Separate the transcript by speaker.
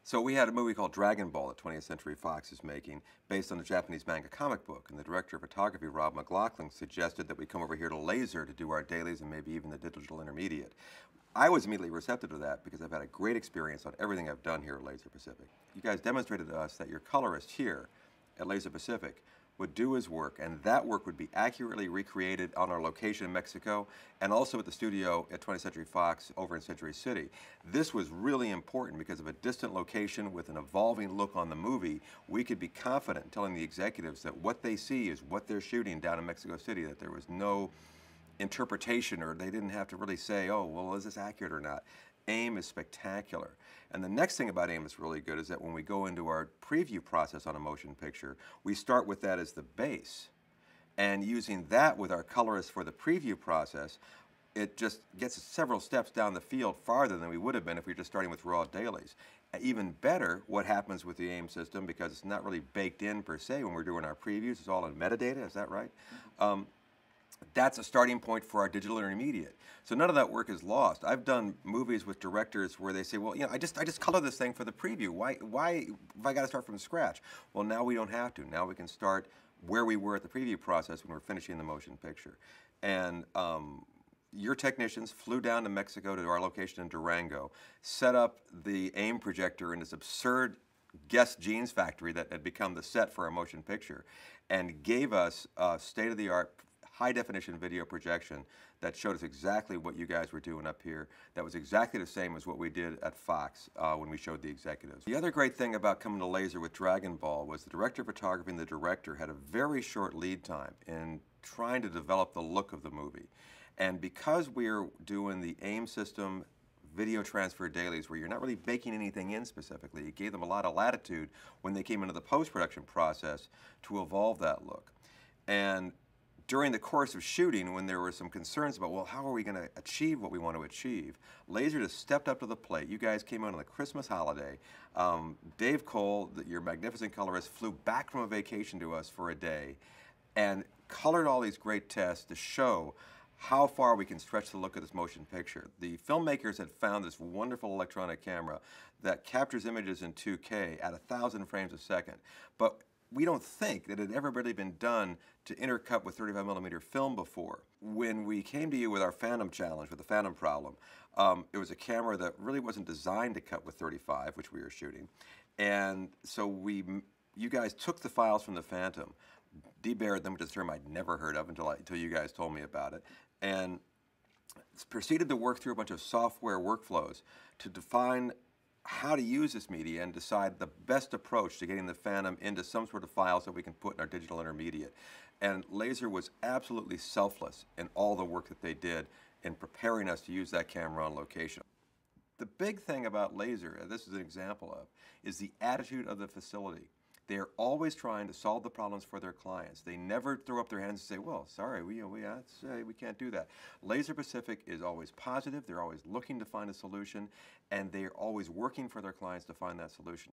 Speaker 1: So we had a movie called Dragonball that 20th Century Fox is making, based on a Japanese manga comic book. And the director of photography, Rob McLaughlin, suggested that we come over here to Laser to do our dailies and maybe even the digital intermediate. I was immediately receptive to that because I've had a great experience on everything I've done here at Laser Pacific. You guys demonstrated to us that your colorist here at Laser Pacific would do his work, and that work would be accurately recreated on our location in Mexico and also at the studio at 20th Century Fox over in Century City. This was really important because of a distant location with an evolving look on the movie. We could be confident in telling the executives that what they see is what they're shooting down in Mexico City, that there was no interpretation, or they didn't have to really say, oh, well, is this accurate or not? AIM is spectacular. And the next thing about AIM that's really good is that when we go into our preview process on a motion picture, we start with that as the base. And using that with our colorist for the preview process, it just gets us several steps down the field farther than we would have been if we were just starting with raw dailies. Even better, what happens with the AIM system, because it's not really baked in per se when we're doing our previews, it's all in metadata, is that right? That's a starting point for our digital intermediate. So none of that work is lost. I've done movies with directors where they say, well, you know, I just color this thing for the preview. Why have I got to start from scratch? Well, now we don't have to. Now we can start where we were at the preview process when we're finishing the motion picture. And your technicians flew down to Mexico to our location in Durango, set up the AIM projector in this absurd Guess Jeans factory that had become the set for a motion picture, and gave us state-of-the-art high-definition video projection that showed us exactly what you guys were doing up here. That was exactly the same as what we did at Fox when we showed the executives. The other great thing about coming to Laser with Dragonball was the director of photography and the director had a very short lead time in trying to develop the look of the movie. And because we're doing the AIM system video transfer dailies where you're not really baking anything in specifically, it gave them a lot of latitude when they came into the post-production process to evolve that look. And during the course of shooting, when there were some concerns about, well, how are we going to achieve what we want to achieve, Laser just stepped up to the plate. You guys came out on the Christmas holiday. Dave Cole, your magnificent colorist, flew back from a vacation to us for a day and colored all these great tests to show how far we can stretch the look of this motion picture. The filmmakers had found this wonderful electronic camera that captures images in 2K at 1,000 frames a second. But we don't think that it had ever really been done to intercut with 35mm film before. When we came to you with our Phantom challenge, with the Phantom problem, it was a camera that really wasn't designed to cut with 35, which we were shooting. And so you guys took the files from the Phantom, debarred them, which is a term I'd never heard of until you guys told me about it, and proceeded to work through a bunch of software workflows to define how to use this media and decide the best approach to getting the Phantom into some sort of files that we can put in our digital intermediate. And Laser was absolutely selfless in all the work that they did in preparing us to use that camera on location. The big thing about Laser, and this is an example of, is the attitude of the facility. They're always trying to solve the problems for their clients. They never throw up their hands and say, well, sorry, we can't do that. Laser Pacific is always positive. They're always looking to find a solution, and they're always working for their clients to find that solution.